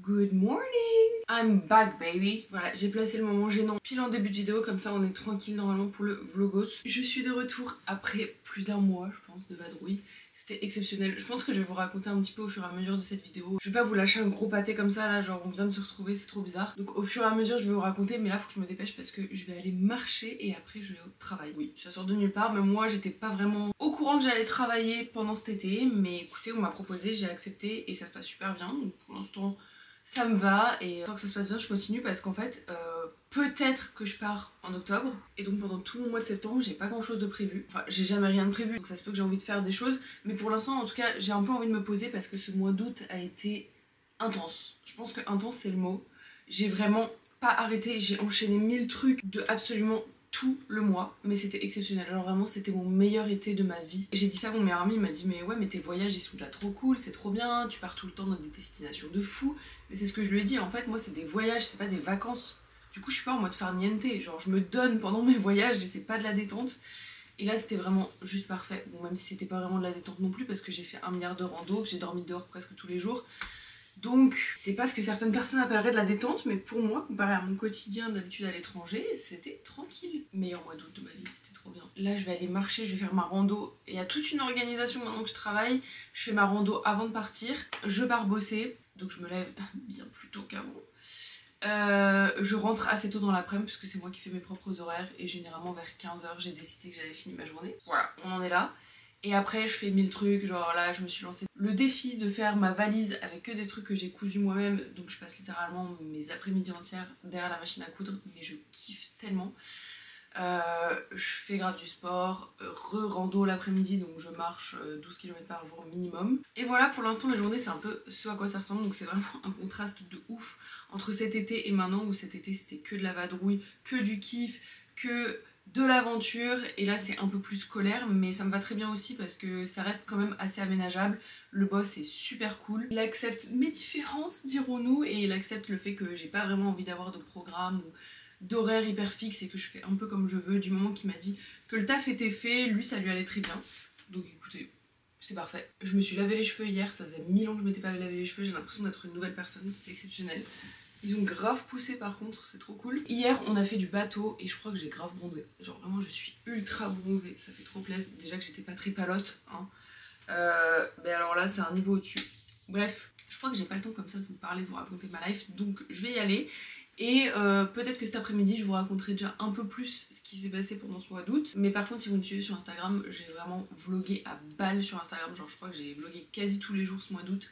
Good morning! I'm back baby. Voilà, j'ai placé le moment gênant pile en début de vidéo, comme ça on est tranquille normalement pour le vlogos. Je suis de retour après plus d'un mois je pense de vadrouille. C'était exceptionnel. Je pense que je vais vous raconter un petit peu au fur et à mesure de cette vidéo. Je vais pas vous lâcher un gros pâté comme ça là, genre on vient de se retrouver, c'est trop bizarre. Donc au fur et à mesure je vais vous raconter, mais là faut que je me dépêche parce que je vais aller marcher et après je vais au travail. Oui, ça sort de nulle part, mais moi j'étais pas vraiment au courant que j'allais travailler pendant cet été. Mais écoutez, on m'a proposé, j'ai accepté et ça se passe super bien. Donc pour l'instant ça me va et tant que ça se passe bien je continue parce qu'en fait peut-être que je pars en octobre et donc pendant tout mon mois de septembre j'ai pas grand chose de prévu. Enfin j'ai jamais rien de prévu donc ça se peut que j'ai envie de faire des choses, mais pour l'instant en tout cas j'ai un peu envie de me poser parce que ce mois d'août a été intense. Je pense que intense c'est le mot. J'ai vraiment pas arrêté, j'ai enchaîné 1000 trucs de absolument tout le mois, mais c'était exceptionnel. Alors vraiment c'était mon meilleur été de ma vie. J'ai dit ça à mon meilleur ami, il m'a dit mais ouais mais tes voyages ils sont là trop cool, c'est trop bien, tu pars tout le temps dans des destinations de fou. Mais c'est ce que je lui ai dit, en fait moi c'est des voyages, c'est pas des vacances. Du coup je suis pas en mode farniente, genre je me donne pendant mes voyages et c'est pas de la détente. Et là c'était vraiment juste parfait, bon même si c'était pas vraiment de la détente non plus parce que j'ai fait 1 milliard de rando, que j'ai dormi dehors presque tous les jours. Donc c'est pas ce que certaines personnes appelleraient de la détente, mais pour moi, comparé à mon quotidien d'habitude à l'étranger, c'était tranquille. Meilleur mois d'août de ma vie, c'était trop bien. Là je vais aller marcher, je vais faire ma rando. Il y a toute une organisation maintenant que je travaille. Je fais ma rando avant de partir, je pars bosser, donc je me lève bien plus tôt qu'avant. Je rentre assez tôt dans l'après-midi puisque c'est moi qui fais mes propres horaires et généralement vers 15 h j'ai décidé que j'avais fini ma journée. Voilà, on en est là. Et après je fais 1000 trucs, genre là je me suis lancé le défi de faire ma valise avec que des trucs que j'ai cousus moi-même. Donc je passe littéralement mes après-midi entières derrière la machine à coudre, mais je kiffe tellement. Je fais grave du sport, rando l'après-midi, donc je marche 12 km par jour minimum. Et voilà, pour l'instant la journée c'est un peu ce à quoi ça ressemble, donc c'est vraiment un contraste de ouf entre cet été et maintenant, où cet été c'était que de la vadrouille, que du kiff, que de l'aventure, et là c'est un peu plus scolaire, mais ça me va très bien aussi parce que ça reste quand même assez aménageable. Le boss est super cool, il accepte mes différences dirons-nous, et il accepte le fait que j'ai pas vraiment envie d'avoir de programme ou d'horaire hyper fixe et que je fais un peu comme je veux. Du moment qu'il m'a dit que le taf était fait, lui ça lui allait très bien, donc écoutez c'est parfait. Je me suis lavé les cheveux hier, ça faisait 1000 ans que je m'étais pas lavé les cheveux, j'ai l'impression d'être une nouvelle personne, c'est exceptionnel. Ils ont grave poussé par contre, c'est trop cool. Hier on a fait du bateau et je crois que j'ai grave bronzé. Genre vraiment je suis ultra bronzée, ça fait trop plaisir. Déjà que j'étais pas très palote, hein. Mais alors là c'est un niveau au-dessus. Bref, je crois que j'ai pas le temps comme ça de vous parler, de vous raconter ma life, donc je vais y aller. Et peut-être que cet après-midi je vous raconterai déjà un peu plus ce qui s'est passé pendant ce mois d'août. Mais par contre si vous me suivez sur Instagram, j'ai vraiment vlogué à balle sur Instagram. Genre je crois que j'ai vlogué quasi tous les jours ce mois d'août,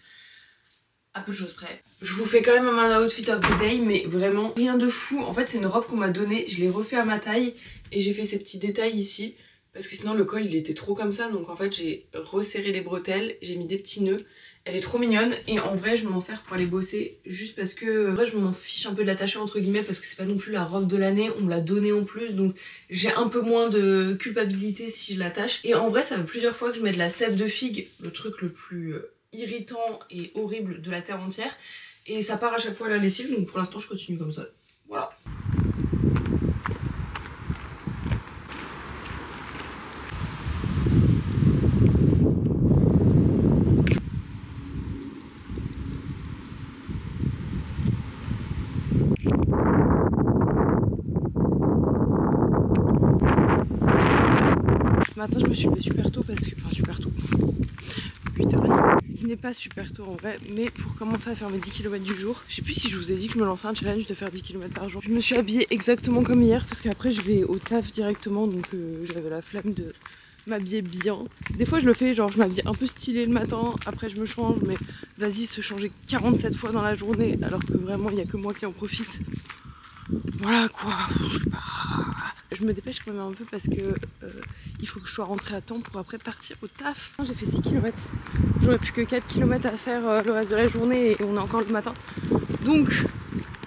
à peu de choses près. Je vous fais quand même un outfit of the day, mais vraiment rien de fou. En fait c'est une robe qu'on m'a donnée, je l'ai refait à ma taille et j'ai fait ces petits détails ici parce que sinon le col il était trop comme ça, donc en fait j'ai resserré les bretelles, j'ai mis des petits nœuds. Elle est trop mignonne et en vrai je m'en sers pour aller bosser juste parce que en vrai je m'en fiche un peu de l'attacher entre guillemets parce que c'est pas non plus la robe de l'année, on me l'a donnée en plus, donc j'ai un peu moins de culpabilité si je l'attache. Et en vrai ça fait plusieurs fois que je mets de la sève de figue, le truc le plus irritant et horrible de la terre entière, et ça part à chaque fois à la lessive, donc pour l'instant je continue comme ça. Voilà. Ce matin je me suis levée super tôt parce que... Enfin super tôt. 8h30. Ce qui n'est pas super tôt en vrai, mais pour commencer à faire mes 10 km du jour. Je sais plus si je vous ai dit que je me lançais un challenge de faire 10 km par jour. Je me suis habillée exactement comme hier parce qu'après je vais au taf directement, donc j'avais la flemme de m'habiller bien. Des fois je le fais, genre je m'habille un peu stylé le matin, après je me change, mais vas-y se changer 47 fois dans la journée alors que vraiment il n'y a que moi qui en profite. Voilà quoi, je sais pas. Je me dépêche quand même un peu parce que il faut que je sois rentrée à temps pour après partir au taf. J'ai fait 6 km, j'aurais plus que 4 km à faire le reste de la journée et on est encore le matin. Donc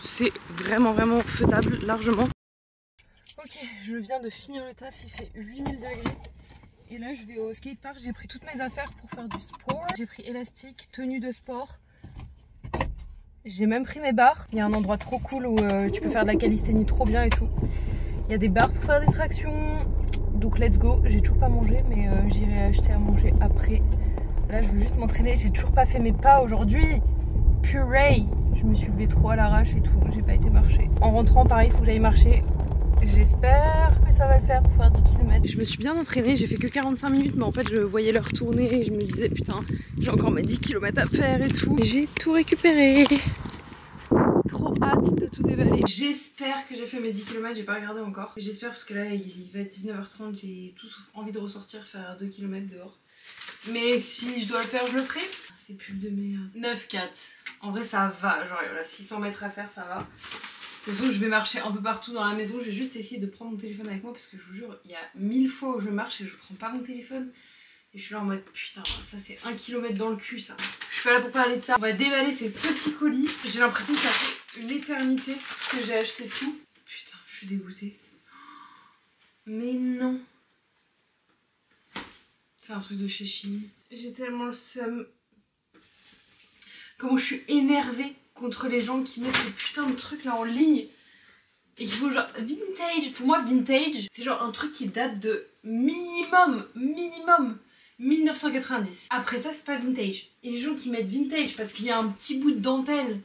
c'est vraiment faisable largement. Ok, je viens de finir le taf, il fait 8000 degrés. Et là je vais au skatepark, j'ai pris toutes mes affaires pour faire du sport. J'ai pris élastique, tenue de sport. J'ai même pris mes barres. Il y a un endroit trop cool où tu peux faire de la calisthénie trop bien et tout. Il y a des barres pour faire des tractions. Donc let's go. J'ai toujours pas mangé, mais j'irai acheter à manger après. Là je veux juste m'entraîner. J'ai toujours pas fait mes pas aujourd'hui. Purée. Je je me suis levée trop à l'arrache et tout, j'ai pas été marcher. En rentrant pareil, il faut que j'aille marcher. J'espère que ça va le faire pour faire 10 km. Je me suis bien entraînée, j'ai fait que 45 minutes, mais en fait je voyais l'heure tourner et je me disais putain, j'ai encore mes 10 km à faire et tout. J'ai tout récupéré. Trop hâte de tout déballer. J'espère que j'ai fait mes 10 km, j'ai pas regardé encore. J'espère parce que là il va être 19h30, j'ai tout sauf envie de ressortir faire 2 km dehors. Mais si je dois le faire, je le ferai. C'est plus de merde. 9,4. En vrai ça va, genre il y a 600 mètres à faire, ça va. De toute façon, je vais marcher un peu partout dans la maison. Je vais juste essayer de prendre mon téléphone avec moi parce que je vous jure, il y a 1000 fois où je marche et je prends pas mon téléphone. Et je suis là en mode putain, ça c'est 1 km dans le cul ça. Je suis pas là pour parler de ça. On va déballer ces petits colis. J'ai l'impression que ça fait une éternité que j'ai acheté tout. Putain, je suis dégoûtée. Mais non. C'est un truc de chez Chine. J'ai tellement le seum. Comment je suis énervée contre les gens qui mettent ces putains de trucs là en ligne et qui font genre vintage. Pour moi vintage c'est genre un truc qui date de minimum 1990. Après ça c'est pas vintage. Et les gens qui mettent vintage parce qu'il y a un petit bout de dentelle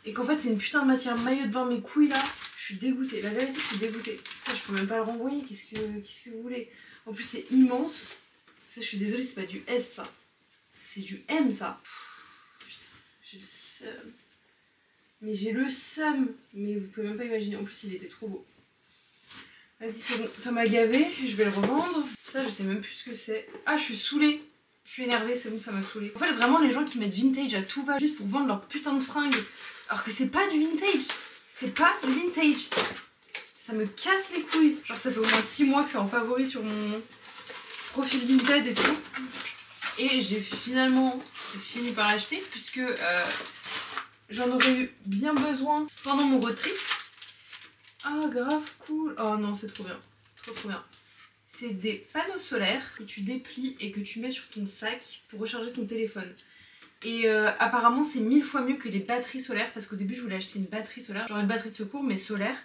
et qu'en fait c'est une putain de matière maillot de bain, mes couilles là, je suis dégoûtée. La vérité je suis dégoûtée. Ça je peux même pas le renvoyer, qu'est-ce que vous voulez. En plus c'est immense. Ça je suis désolée, c'est pas du S ça. C'est du M ça. Putain, j'ai le seum. Mais j'ai le seum, mais vous pouvez même pas imaginer. En plus, il était trop beau. Vas-y, c'est bon, ça m'a gavé. Je vais le revendre. Ça, je sais même plus ce que c'est. Ah, je suis saoulée. Je suis énervée, c'est bon, ça m'a saoulée. En fait, vraiment, les gens qui mettent vintage à tout va juste pour vendre leur putain de fringues. Alors que c'est pas du vintage. C'est pas du vintage. Ça me casse les couilles. Genre, ça fait au moins 6 mois que c'est en favori sur mon profil Vinted et tout. Et j'ai finalement fini par l'acheter puisque... j'en aurais eu bien besoin pendant mon road trip. Ah grave cool. Oh non c'est trop bien. Trop bien. C'est des panneaux solaires que tu déplies et que tu mets sur ton sac pour recharger ton téléphone. Et apparemment c'est 1000 fois mieux que les batteries solaires parce qu'au début je voulais acheter une batterie solaire, genre une batterie de secours mais solaire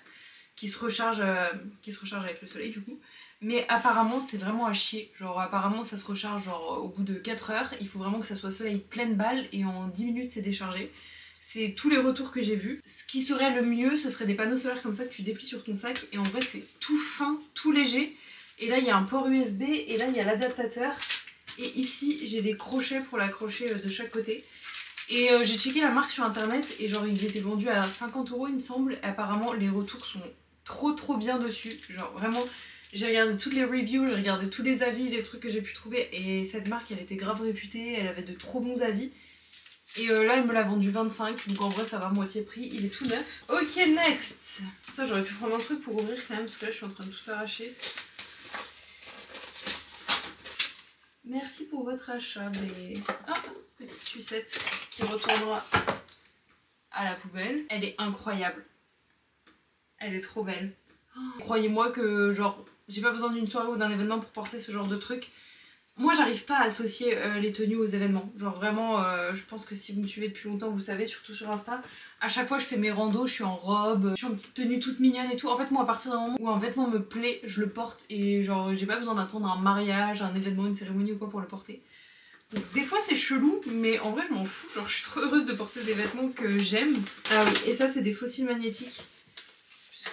qui se recharge avec le soleil du coup. Mais apparemment c'est vraiment à chier, genre apparemment ça se recharge genre au bout de 4 heures, il faut vraiment que ça soit soleil pleine balle et en 10 minutes c'est déchargé. C'est tous les retours que j'ai vus. Ce qui serait le mieux, ce serait des panneaux solaires comme ça que tu déplies sur ton sac. Et en vrai, c'est tout fin, tout léger. Et là, il y a un port USB. Et là, il y a l'adaptateur. Et ici, j'ai des crochets pour l'accrocher de chaque côté. Et j'ai checké la marque sur internet. Et genre, ils étaient vendus à 50 €, il me semble. Et apparemment, les retours sont trop bien dessus. Genre, vraiment, j'ai regardé toutes les reviews, j'ai regardé tous les avis, les trucs que j'ai pu trouver. Et cette marque, elle était grave réputée. Elle avait de trop bons avis. Et là il me l'a vendu 25, donc en vrai ça va moitié prix, il est tout neuf. Ok next. Ça j'aurais pu prendre un truc pour ouvrir quand même parce que là je suis en train de tout arracher. Merci pour votre achat mais... Ah, petite sucette qui retournera à la poubelle. Elle est incroyable. Elle est trop belle. Oh, croyez-moi que genre j'ai pas besoin d'une soirée ou d'un événement pour porter ce genre de truc. Moi j'arrive pas à associer les tenues aux événements, genre vraiment je pense que si vous me suivez depuis longtemps vous savez, surtout sur Insta, à chaque fois je fais mes randos, je suis en robe, je suis en petite tenue toute mignonne et tout. En fait moi à partir d'un moment où un vêtement me plaît, je le porte et genre j'ai pas besoin d'attendre un mariage, un événement, une cérémonie ou quoi pour le porter. Donc des fois c'est chelou mais en vrai je m'en fous, genre je suis trop heureuse de porter des vêtements que j'aime. Ah oui, et ça c'est des fossiles magnétiques.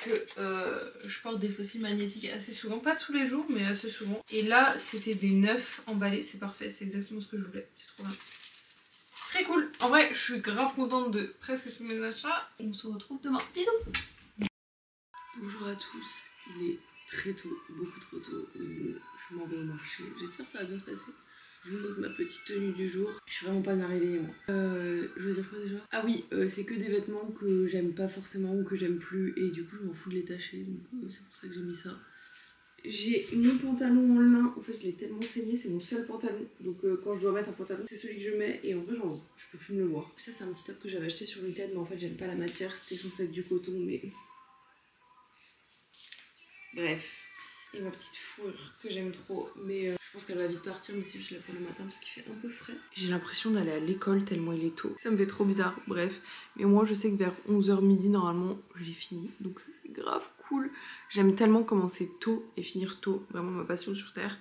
Que je porte des fossiles magnétiques assez souvent, pas tous les jours mais assez souvent. Et là c'était des neufs emballés, c'est parfait, c'est exactement ce que je voulais, c'est trop bien. Très cool, en vrai je suis grave contente de presque tous mes achats. On se retrouve demain, bisous. Bonjour à tous, il est très tôt, beaucoup trop tôt, je m'en vais au marché, j'espère que ça va bien se passer. Je vous montre ma petite tenue du jour. Je suis vraiment pas bien réveillée moi. Je veux dire quoi déjà? Ah oui, c'est que des vêtements que j'aime pas forcément ou que j'aime plus et du coup je m'en fous de les tâcher donc c'est pour ça que j'ai mis ça. J'ai mon pantalon en lin, en fait je l'ai tellement saigné, c'est mon seul pantalon. Donc quand je dois mettre un pantalon c'est celui que je mets et en vrai genre je peux plus me le voir. Ça c'est un petit top que j'avais acheté sur Vinted mais en fait j'aime pas la matière, c'était censé être du coton mais... Bref. Et ma petite fourrure que j'aime trop mais je pense qu'elle va vite partir mais si je la prends le matin parce qu'il fait un peu frais. J'ai l'impression d'aller à l'école tellement il est tôt. Ça me fait trop bizarre, bref. Mais moi je sais que vers 11h midi normalement j'ai fini donc ça c'est grave cool. J'aime tellement commencer tôt et finir tôt, vraiment ma passion sur terre.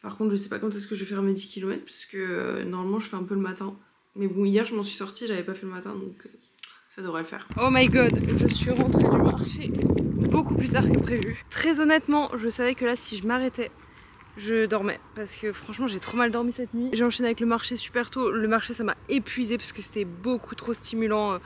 Par contre je sais pas quand est-ce que je vais faire mes 10 km parce que normalement je fais un peu le matin. Mais bon hier je m'en suis sortie, j'avais pas fait le matin donc ça devrait le faire. Oh my god, je suis rentrée du marché beaucoup plus tard que prévu. Très honnêtement, je savais que là, si je m'arrêtais, je dormais. Parce que franchement, j'ai trop mal dormi cette nuit. J'ai enchaîné avec le marché super tôt. Le marché, ça m'a épuisée parce que c'était beaucoup trop stimulant.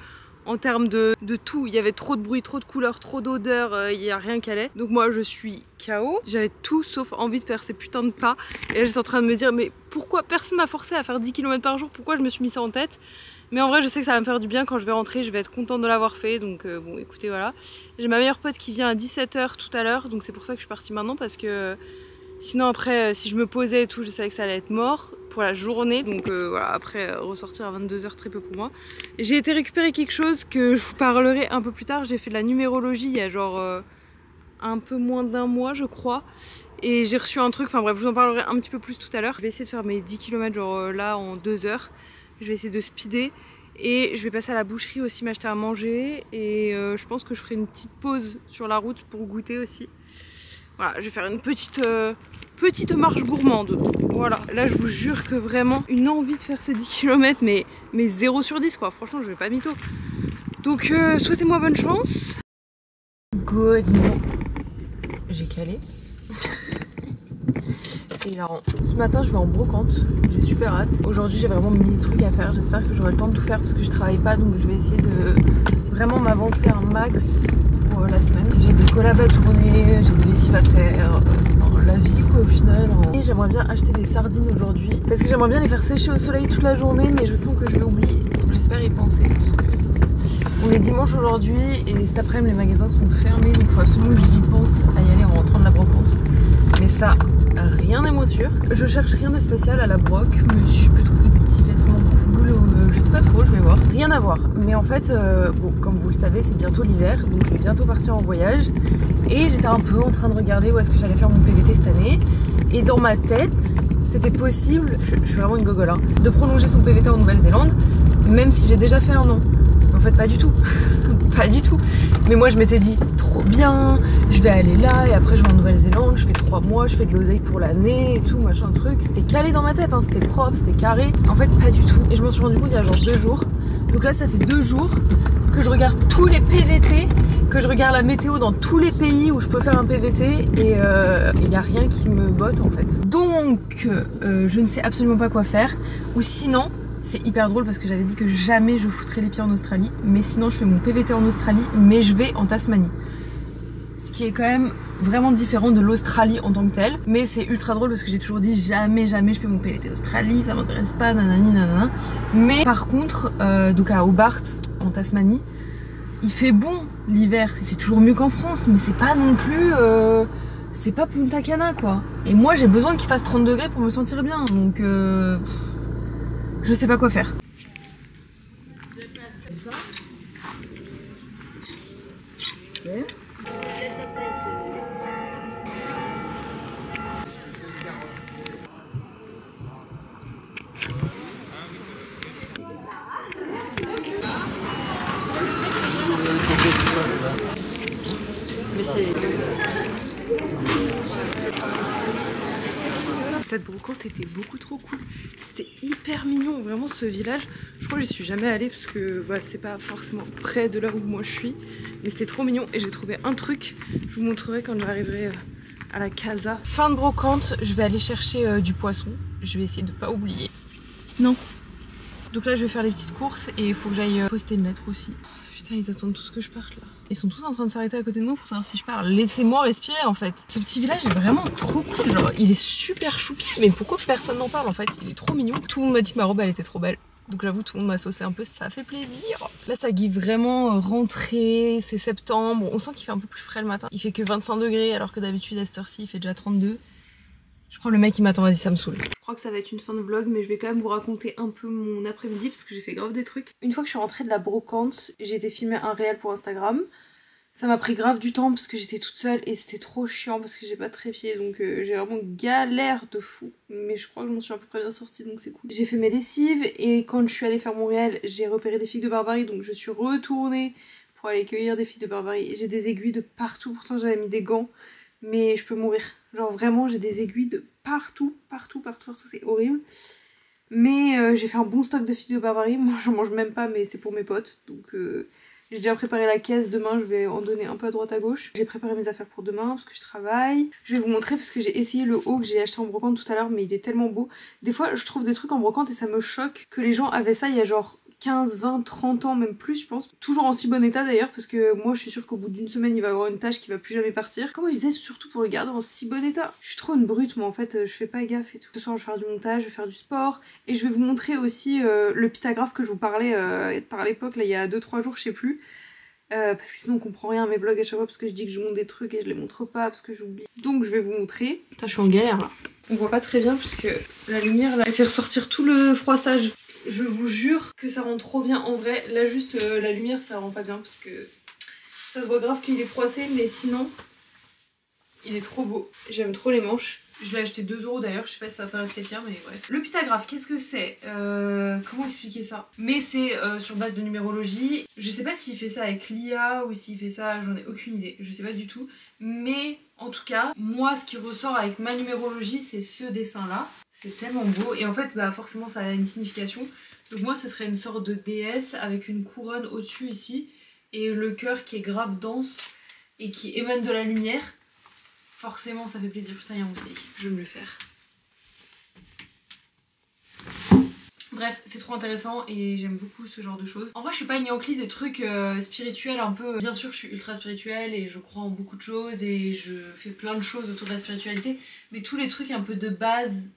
En termes de tout, il y avait trop de bruit, trop de couleurs, trop d'odeurs, il n'y a rien qui allait. Donc moi je suis KO, j'avais tout sauf envie de faire ces putains de pas. Et là j'étais en train de me dire mais pourquoi personne m'a forcé à faire 10 km par jour, pourquoi je me suis mis ça en tête? Mais en vrai je sais que ça va me faire du bien quand je vais rentrer, je vais être contente de l'avoir fait. Donc bon écoutez voilà. J'ai ma meilleure pote qui vient à 17 h tout à l'heure, donc c'est pour ça que je suis partie maintenant parce que... Sinon après si je me posais et tout je savais que ça allait être mort pour la journée donc voilà après ressortir à 22 h très peu pour moi. J'ai été récupérer quelque chose que je vous parlerai un peu plus tard, j'ai fait de la numérologie il y a genre un peu moins d'un mois je crois et j'ai reçu un truc, enfin bref je vous en parlerai un petit peu plus tout à l'heure. Je vais essayer de faire mes 10 km genre là en 2 heures, je vais essayer de speeder et je vais passer à la boucherie aussi m'acheter à manger et je pense que je ferai une petite pause sur la route pour goûter aussi. Voilà, je vais faire une petite marche gourmande. Voilà, là je vous jure que vraiment une envie de faire ces 10 km, mais 0 sur 10 quoi. Franchement, je vais pas mytho. Donc souhaitez-moi bonne chance. Good niveau. J'ai calé. C'est hilarant. Ce matin, je vais en brocante. J'ai super hâte. Aujourd'hui, j'ai vraiment 1000 trucs à faire. J'espère que j'aurai le temps de tout faire parce que je travaille pas, donc je vais essayer de vraiment m'avancer un max pour la semaine. J'ai des collabs à tourner, j'ai des lessives à faire, la vie quoi au final. Et j'aimerais bien acheter des sardines aujourd'hui parce que j'aimerais bien les faire sécher au soleil toute la journée, mais je sens que je vais oublier. Donc j'espère y penser. On est dimanche aujourd'hui et cet après-midi les magasins sont fermés, donc il faut absolument que j'y pense à y aller en rentrant de la brocante. Mais ça, rien n'est moins sûr. Je cherche rien de spécial à la broc, mais si je peux trouver des petits vêtements cool, je sais pas trop, je vais voir. Rien à voir. Mais en fait, bon, comme vous le savez, c'est bientôt l'hiver, donc je vais bientôt partir en voyage. Et j'étais un peu en train de regarder où est-ce que j'allais faire mon PVT cette année. Et dans ma tête, c'était possible, je suis vraiment une gogole, hein, de prolonger son PVT en Nouvelle-Zélande, même si j'ai déjà fait un an. En fait pas du tout, pas du tout. Mais moi je m'étais dit trop bien, je vais aller là et après je vais en Nouvelle-Zélande, je fais 3 mois, je fais de l'oseille pour l'année et tout machin truc. C'était calé dans ma tête, hein, c'était propre, c'était carré. En fait pas du tout. Et je m'en suis rendu compte il y a genre 2 jours. Donc là ça fait 2 jours que je regarde tous les PVT, que je regarde la météo dans tous les pays où je peux faire un PVT et il n'y a rien qui me botte en fait. Donc je ne sais absolument pas quoi faire. Ou sinon... C'est hyper drôle parce que j'avais dit que jamais je foutrais les pieds en Australie. Mais sinon je fais mon PVT en Australie, mais je vais en Tasmanie. Ce qui est quand même vraiment différent de l'Australie en tant que telle. Mais c'est ultra drôle parce que j'ai toujours dit jamais je fais mon PVT Australie, ça m'intéresse pas, nanani nanana. Mais par contre, donc à Hobart, en Tasmanie, il fait bon l'hiver, il fait toujours mieux qu'en France, mais c'est pas non plus... c'est pas Punta Cana quoi. Et moi j'ai besoin qu'il fasse 30 degrés pour me sentir bien, donc... je sais pas quoi faire. Cette brocante était beaucoup trop cool, c'était hyper mignon, vraiment ce village, je crois que j'y suis jamais allée parce que bah, c'est pas forcément près de là où moi je suis, mais c'était trop mignon et j'ai trouvé un truc, je vous montrerai quand j'arriverai à la casa. Fin de brocante, je vais aller chercher du poisson, je vais essayer de pas oublier. Non. Donc là je vais faire les petites courses et il faut que j'aille poster une lettre aussi. Putain ils attendent tous que je parte là. Ils sont tous en train de s'arrêter à côté de moi pour savoir si je pars. Laissez-moi respirer en fait. Ce petit village est vraiment trop cool. Genre, il est super choupi. Mais pourquoi personne n'en parle en fait? Il est trop mignon. Tout le monde m'a dit que ma robe elle était trop belle. Donc j'avoue tout le monde m'a saucé un peu, ça fait plaisir. Là ça guide vraiment rentrée, c'est septembre. On sent qu'il fait un peu plus frais le matin. Il fait que 25 degrés alors que d'habitude à cette heure-ci il fait déjà 32. Je crois que le mec qui m'attend a dit ça me saoule. Je crois que ça va être une fin de vlog mais je vais quand même vous raconter un peu mon après-midi parce que j'ai fait grave des trucs. Une fois que je suis rentrée de la brocante, j'ai été filmer un réel pour Instagram. Ça m'a pris grave du temps parce que j'étais toute seule et c'était trop chiant parce que j'ai pas de trépied donc j'ai vraiment galère de fou. Mais je crois que je m'en suis à peu près bien sortie donc c'est cool. J'ai fait mes lessives et quand je suis allée faire mon réel, j'ai repéré des figues de Barbarie donc je suis retournée pour aller cueillir des figues de Barbarie. J'ai des aiguilles de partout, pourtant j'avais mis des gants mais je peux mourir. Genre vraiment j'ai des aiguilles de partout, c'est horrible. Mais j'ai fait un bon stock de figues de Barbarie. Moi j'en mange même pas mais c'est pour mes potes. Donc j'ai déjà préparé la caisse. Demain je vais en donner un peu à droite à gauche. J'ai préparé mes affaires pour demain parce que je travaille. Je vais vous montrer parce que j'ai essayé le haut que j'ai acheté en brocante tout à l'heure mais il est tellement beau. Des fois je trouve des trucs en brocante et ça me choque que les gens avaient ça il y a genre 15, 20, 30 ans, même plus je pense. Toujours en si bon état d'ailleurs parce que moi je suis sûre qu'au bout d'une semaine il va avoir une tache qui va plus jamais partir. Comment ils faisaient surtout pour le garder en si bon état? Je suis trop une brute moi en fait, je fais pas gaffe et tout. Ce soir je vais faire du montage, je vais faire du sport et je vais vous montrer aussi le pythagraphe que je vous parlais par l'époque là il y a 2-3 jours je sais plus. Parce que sinon on comprend rien à mes vlogs à chaque fois parce que je dis que je monte des trucs et je les montre pas parce que j'oublie. Donc je vais vous montrer. Putain je suis en galère là. On voit pas très bien parce que la lumière là elle fait ressortir tout le froissage. Je vous jure que ça rend trop bien en vrai. Là juste la lumière ça rend pas bien parce que ça se voit grave qu'il est froissé mais sinon il est trop beau. J'aime trop les manches. Je l'ai acheté 2 € d'ailleurs, je sais pas si ça intéresse quelqu'un mais bref. Le pythagraphe, qu'est-ce que c'est comment expliquer ça? Mais c'est sur base de numérologie. Je sais pas s'il fait ça avec l'IA ou s'il fait ça, j'en ai aucune idée, je sais pas du tout. Mais en tout cas, moi ce qui ressort avec ma numérologie c'est ce dessin là. C'est tellement beau et en fait bah forcément ça a une signification. Donc moi ce serait une sorte de déesse avec une couronne au-dessus ici et le cœur qui est grave dense et qui émane de la lumière. Forcément ça fait plaisir, putain il y a un moustique, je vais me le faire. Bref, c'est trop intéressant et j'aime beaucoup ce genre de choses. En vrai je suis pas une Yankee des trucs spirituels un peu... Bien sûr je suis ultra spirituelle et je crois en beaucoup de choses et je fais plein de choses autour de la spiritualité. Mais tous les trucs un peu de base,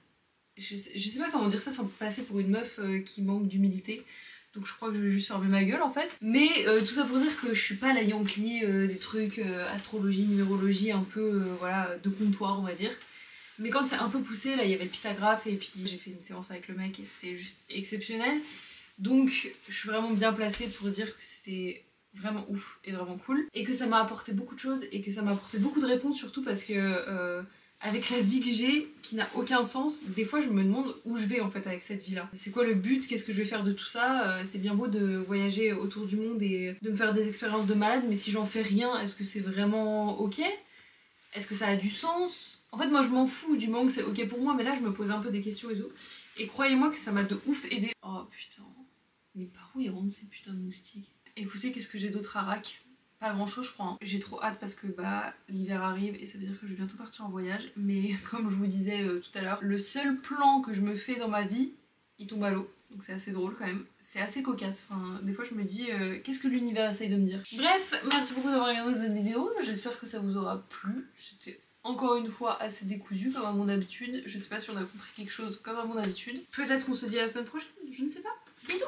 je sais pas comment dire ça sans passer pour une meuf qui manque d'humilité. Donc je crois que je vais juste fermer ma gueule en fait. Mais tout ça pour dire que je suis pas la Yankee des trucs astrologie, numérologie un peu voilà de comptoir on va dire. Mais quand c'est un peu poussé, là il y avait le pythagraphe et puis j'ai fait une séance avec le mec et c'était juste exceptionnel. Donc je suis vraiment bien placée pour dire que c'était vraiment ouf et vraiment cool. Et que ça m'a apporté beaucoup de choses et que ça m'a apporté beaucoup de réponses surtout parce que... avec la vie que j'ai, qui n'a aucun sens, des fois je me demande où je vais en fait avec cette vie-là. C'est quoi le but? Qu'est-ce que je vais faire de tout ça? C'est bien beau de voyager autour du monde et de me faire des expériences de malade, mais si j'en fais rien, est-ce que c'est vraiment ok? Est-ce que ça a du sens? En fait moi je m'en fous du moment que c'est ok pour moi, mais là je me pose un peu des questions et tout. Et croyez-moi que ça m'a de ouf aidé. Oh putain, mais par où ils rentrent ces putains de moustiques? Écoutez, qu'est-ce que j'ai d'autre à rack? Pas grand chose je crois, hein. J'ai trop hâte parce que bah l'hiver arrive et ça veut dire que je vais bientôt partir en voyage. Mais comme je vous disais tout à l'heure, le seul plan que je me fais dans ma vie, il tombe à l'eau. Donc c'est assez drôle quand même, c'est assez cocasse. Enfin, des fois je me dis qu'est-ce que l'univers essaye de me dire. Bref, merci beaucoup d'avoir regardé cette vidéo, j'espère que ça vous aura plu. C'était encore une fois assez décousu comme à mon habitude. Je sais pas si on a compris quelque chose comme à mon habitude. Peut-être qu'on se dit à la semaine prochaine, je ne sais pas. Bisous.